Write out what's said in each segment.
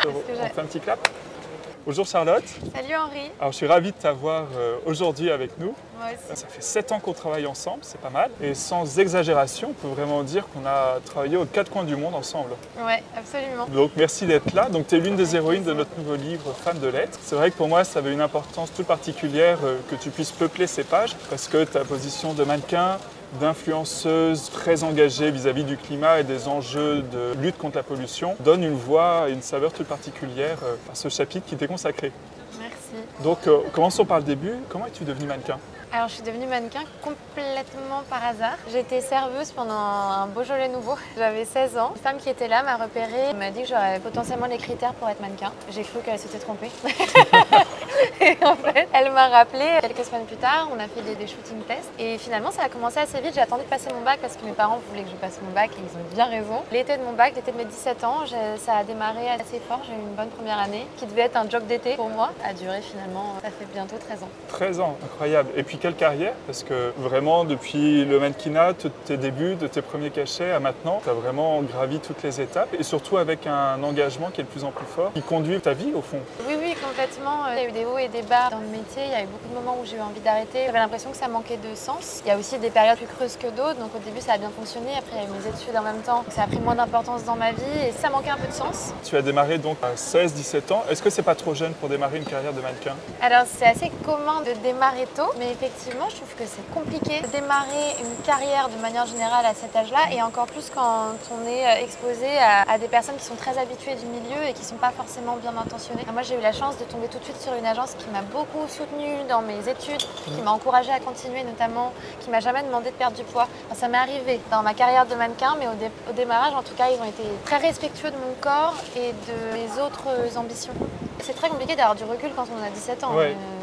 On fait un petit clap. Bonjour Charlotte. Salut Henri. Alors je suis ravi de t'avoir aujourd'hui avec nous. Moi aussi. Ça fait 7 ans qu'on travaille ensemble, c'est pas mal. Et sans exagération, on peut vraiment dire qu'on a travaillé aux 4 coins du monde ensemble. Ouais, absolument. Donc merci d'être là. Donc tu es l'une des héroïnes de notre nouveau livre Femme de lettres. C'est vrai que pour moi ça avait une importance toute particulière que tu puisses peupler ces pages parce que ta position de mannequin, d'influenceuse très engagée vis-à-vis du climat et des enjeux de lutte contre la pollution donne une voix et une saveur toute particulière à ce chapitre qui t'est consacré. Merci. Donc commençons par le début. Comment es-tu devenue mannequin ? Alors je suis devenue mannequin complètement par hasard. J'étais serveuse pendant un Beaujolais nouveau. J'avais 16 ans. Une femme qui était là m'a repérée, m'a dit que j'aurais potentiellement les critères pour être mannequin. J'ai cru qu'elle s'était trompée. Et en fait, elle m'a rappelé quelques semaines plus tard, on a fait des shooting tests. Et finalement, ça a commencé assez vite. J'ai attendu de passer mon bac parce que mes parents voulaient que je passe mon bac et ils ont bien raison. L'été de mon bac, l'été de mes 17 ans, ça a démarré assez fort. J'ai eu une bonne première année qui devait être un job d'été pour moi. Ça a duré finalement, ça fait bientôt 13 ans. 13 ans, incroyable. Et puis quelle carrière? Parce que vraiment, depuis le mannequinat, tes débuts, de tes premiers cachets à maintenant, tu as vraiment gravi toutes les étapes et surtout avec un engagement qui est de plus en plus fort, qui conduit ta vie au fond. Oui, complètement. Il y a eu des hauts et des bas dans le métier. Il y a eu beaucoup de moments où j'ai eu envie d'arrêter. J'avais l'impression que ça manquait de sens. Il y a aussi des périodes plus creuses que d'autres. Donc au début, ça a bien fonctionné. Après, il y a eu mes études en même temps. Donc, ça a pris moins d'importance dans ma vie et ça manquait un peu de sens. Tu as démarré donc à 16-17 ans. Est-ce que c'est pas trop jeune pour démarrer une carrière de mannequin? Alors c'est assez commun de démarrer tôt, mais effectivement, je trouve que c'est compliqué de démarrer une carrière de manière générale à cet âge-là et encore plus quand on est exposé à des personnes qui sont très habituées du milieu et qui ne sont pas forcément bien intentionnées. Moi, j'ai eu la chance de tomber tout de suite sur une agence qui m'a beaucoup soutenue dans mes études, qui m'a encouragée à continuer notamment, qui m'a jamais demandé de perdre du poids. Enfin, ça m'est arrivé dans ma carrière de mannequin, mais au démarrage, en tout cas, ils ont été très respectueux de mon corps et de mes autres ambitions. C'est très compliqué d'avoir du recul quand on a 17 ans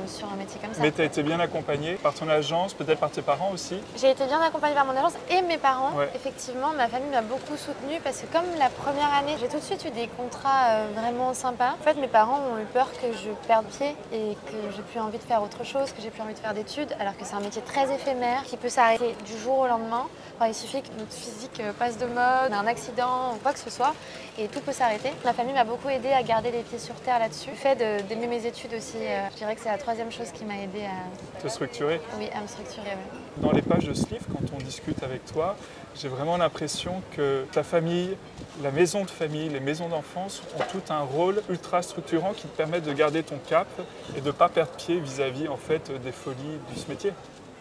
sur un métier comme ça. Mais tu as été bien accompagnée par ton agence, peut-être par tes parents aussi? J'ai été bien accompagnée par mon agence et mes parents. Ouais. Effectivement, ma famille m'a beaucoup soutenue parce que comme la première année, j'ai tout de suite eu des contrats vraiment sympas. En fait, mes parents ont eu peur que je perde pied et que j'ai plus envie de faire autre chose, que j'ai plus envie de faire d'études, alors que c'est un métier très éphémère qui peut s'arrêter du jour au lendemain. Enfin, il suffit que notre physique passe de mode, un accident ou quoi que ce soit et tout peut s'arrêter. Ma famille m'a beaucoup aidée à garder les pieds sur terre là-dessus. Le fait d'aimer mes études aussi, je dirais que c'est la troisième chose qui m'a aidée à te structurer. Oui, à me structurer, oui. Dans les pages de ce livre, quand on discute avec toi, j'ai vraiment l'impression que ta famille, la maison de famille, les maisons d'enfance ont tout un rôle ultra structurant qui te permet de garder ton cap et de ne pas perdre pied vis-à-vis en fait, des folies de ce métier.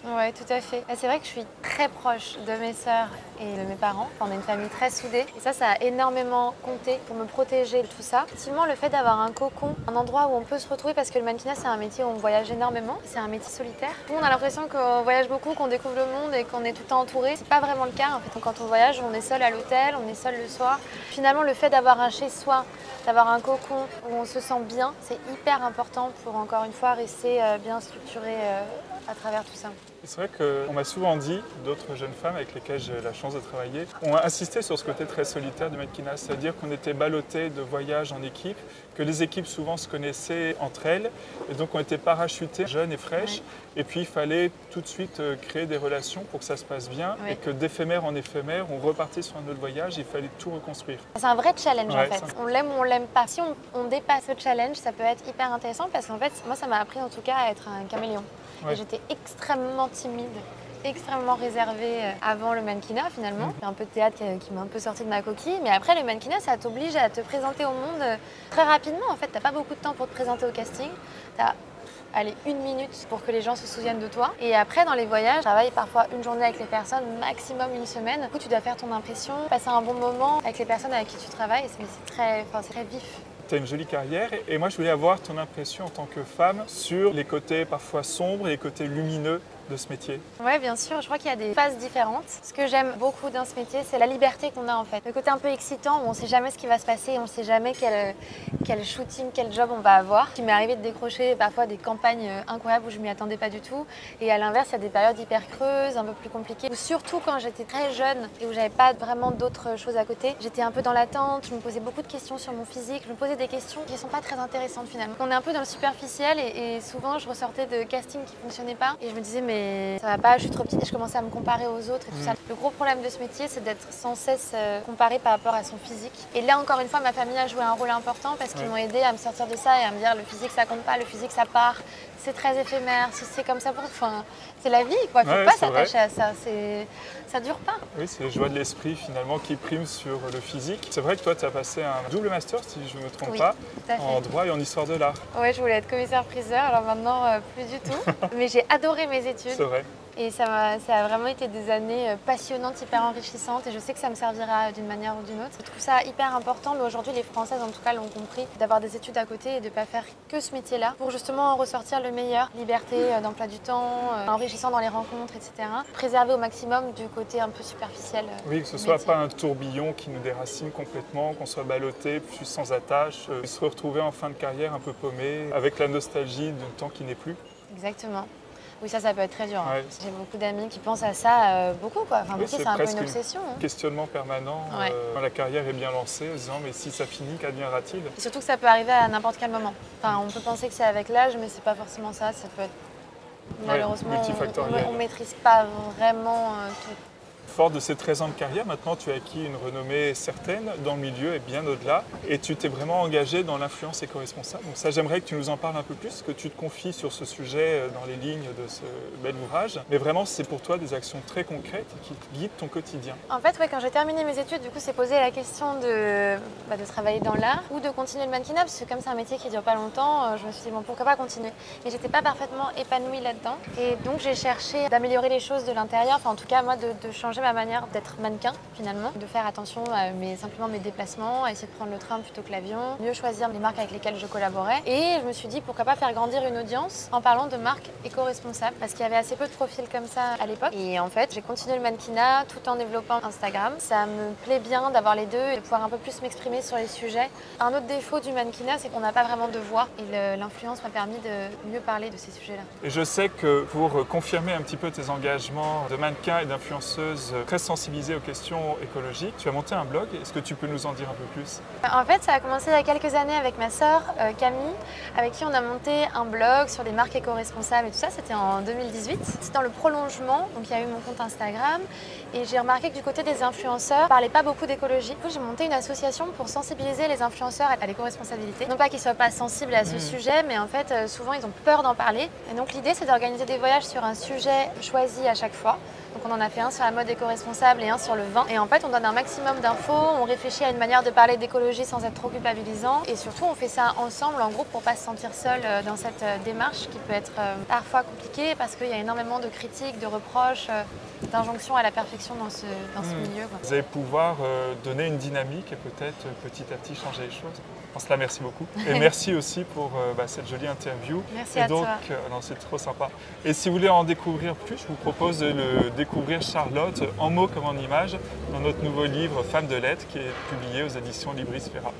Oui, tout à fait. C'est vrai que je suis très proche de mes sœurs et de mes parents. On est une famille très soudée. Et ça a énormément compté pour me protéger de tout ça. Effectivement, le fait d'avoir un cocon, un endroit où on peut se retrouver, parce que le mannequinat, c'est un métier où on voyage énormément. C'est un métier solitaire. Tout le monde a l'impression qu'on voyage beaucoup, qu'on découvre le monde et qu'on est tout le temps entouré. C'est pas vraiment le cas. En fait, quand on voyage, on est seul à l'hôtel, on est seul le soir. Finalement, le fait d'avoir un chez-soi, d'avoir un cocon où on se sent bien, c'est hyper important pour, encore une fois, rester bien structuré à travers tout ça. C'est vrai qu'on m'a souvent dit, d'autres jeunes femmes avec lesquelles j'ai la chance de travailler, ont insisté sur ce côté très solitaire du mannequinat, c'est-à-dire qu'on était ballottés de voyages en équipe, que les équipes souvent se connaissaient entre elles, et donc on était parachutées, jeunes et fraîches, et puis il fallait tout de suite créer des relations pour que ça se passe bien, et que d'éphémère en éphémère, on repartait sur un autre voyage, il fallait tout reconstruire. C'est un vrai challenge en fait, on l'aime ou on l'aime pas. Si on dépasse le challenge, ça peut être hyper intéressant, parce qu'en fait, moi ça m'a appris en tout cas à être un caméléon. Et j'étais extrêmement timide, extrêmement réservée avant le mannequinat finalement. J'ai un peu de théâtre qui m'a un peu sorti de ma coquille, mais après le mannequinat, ça t'oblige à te présenter au monde très rapidement. En fait, t'as pas beaucoup de temps pour te présenter au casting. T'as allez, 1 minute pour que les gens se souviennent de toi. Et après, dans les voyages, je travaille parfois une journée avec les personnes, maximum une semaine. Du coup, tu dois faire ton impression, passer un bon moment avec les personnes avec qui tu travailles. C'est très vif. Tu as une jolie carrière et moi je voulais avoir ton impression en tant que femme sur les côtés parfois sombres et les côtés lumineux de ce métier. Oui, bien sûr, je crois qu'il y a des phases différentes. Ce que j'aime beaucoup dans ce métier, c'est la liberté qu'on a en fait. Le côté un peu excitant où on ne sait jamais ce qui va se passer, on ne sait jamais quel shooting, quel job on va avoir. Il m'est arrivé de décrocher parfois des campagnes incroyables où je ne m'y attendais pas du tout. Et à l'inverse, il y a des périodes hyper creuses, un peu plus compliquées. Surtout quand j'étais très jeune et où j'avais pas vraiment d'autres choses à côté. J'étais un peu dans l'attente, je me posais beaucoup de questions sur mon physique, je me posais des questions qui ne sont pas très intéressantes finalement. On est un peu dans le superficiel et souvent je ressortais de castings qui ne fonctionnaient pas et je me disais mais mais ça va pas, je suis trop petite et je commençais à me comparer aux autres et tout ça. Le gros problème de ce métier, c'est d'être sans cesse comparé par rapport à son physique. Et là, encore une fois, ma famille a joué un rôle important parce qu'ils m'ont aidé à me sortir de ça et à me dire le physique, ça compte pas, le physique, ça part, c'est très éphémère, si c'est comme ça pour... Enfin, c'est la vie, quoi. Il faut pas s'attacher à ça, ça dure pas. Oui, c'est les joies de l'esprit, finalement, qui priment sur le physique. C'est vrai que toi, tu as passé un double master, si je ne me trompe pas, en droit et en histoire de l'art. Oui, je voulais être commissaire-priseur, alors maintenant, plus du tout. Mais j'ai adoré mes études. C'est vrai. Et ça a vraiment été des années passionnantes, hyper enrichissantes et je sais que ça me servira d'une manière ou d'une autre. Je trouve ça hyper important, mais aujourd'hui les Françaises en tout cas l'ont compris, d'avoir des études à côté et de ne pas faire que ce métier-là pour justement en ressortir le meilleur. Liberté d'emploi du temps, enrichissant dans les rencontres, etc. Préserver au maximum du côté un peu superficiel. Oui, que ce ne soit pas un tourbillon qui nous déracine complètement, qu'on soit ballotté, puis sans attache, se retrouver en fin de carrière un peu paumé, avec la nostalgie d'un temps qui n'est plus. Exactement. Oui, ça peut être très dur. Hein. J'ai beaucoup d'amis qui pensent à ça beaucoup, quoi. Enfin, c'est un peu une obsession. Un questionnement permanent quand la carrière est bien lancée, en se disant mais si ça finit, qu'adviendra-t-il? Et surtout que ça peut arriver à n'importe quel moment. Enfin, on peut penser que c'est avec l'âge, mais c'est pas forcément ça. Ça peut être malheureusement on maîtrise pas vraiment tout. Fort de ces 13 ans de carrière, maintenant tu as acquis une renommée certaine dans le milieu et bien au-delà. Et tu t'es vraiment engagé dans l'influence éco-responsable. Donc ça, j'aimerais que tu nous en parles un peu plus, que tu te confies sur ce sujet dans les lignes de ce bel ouvrage. Mais vraiment, c'est pour toi des actions très concrètes qui guident ton quotidien. En fait, quand j'ai terminé mes études, du coup, c'est posé la question de travailler dans l'art ou de continuer le mannequinat, parce que comme c'est un métier qui ne dure pas longtemps, je me suis dit, bon, pourquoi pas continuer. Mais j'étais pas parfaitement épanouie là-dedans. Et donc, j'ai cherché d'améliorer les choses de l'intérieur, enfin en tout cas, moi, de changer ma manière d'être mannequin finalement, de faire attention à simplement mes déplacements, à essayer de prendre le train plutôt que l'avion, mieux choisir les marques avec lesquelles je collaborais. Et je me suis dit pourquoi pas faire grandir une audience en parlant de marques éco-responsables parce qu'il y avait assez peu de profils comme ça à l'époque. Et en fait, j'ai continué le mannequinat tout en développant Instagram. Ça me plaît bien d'avoir les deux et de pouvoir un peu plus m'exprimer sur les sujets. Un autre défaut du mannequinat, c'est qu'on n'a pas vraiment de voix et l'influence m'a permis de mieux parler de ces sujets-là. Et je sais que pour confirmer un petit peu tes engagements de mannequin et d'influenceuse très sensibilisée aux questions écologiques, tu as monté un blog. Est-ce que tu peux nous en dire un peu plus? En fait, ça a commencé il y a quelques années avec ma sœur Camille, avec qui on a monté un blog sur des marques éco-responsables et tout ça. C'était en 2018. C'est dans le prolongement, donc il y a eu mon compte Instagram et j'ai remarqué que du côté des influenceurs, on ne parlait pas beaucoup d'écologie. Du coup, j'ai monté une association pour sensibiliser les influenceurs à l'éco-responsabilité. Non pas qu'ils ne soient pas sensibles à ce sujet, mais en fait, souvent, ils ont peur d'en parler. Et donc, l'idée, c'est d'organiser des voyages sur un sujet choisi à chaque fois. Donc on en a fait un sur la mode éco-responsable et un sur le vin. Et en fait, on donne un maximum d'infos, on réfléchit à une manière de parler d'écologie sans être trop culpabilisant. Et surtout, on fait ça ensemble, en groupe, pour ne pas se sentir seul dans cette démarche qui peut être parfois compliquée parce qu'il y a énormément de critiques, de reproches, d'injonctions à la perfection dans ce milieu. Quoi. Vous allez pouvoir donner une dynamique et peut-être petit à petit changer les choses. Pour cela, merci beaucoup. Et merci aussi pour cette jolie interview. Merci à toi. C'est trop sympa. Et si vous voulez en découvrir plus, je vous propose de découvrir Charlotte en mots comme en images dans notre nouveau livre Femmes de lettres qui est publié aux éditions Libris Ferra.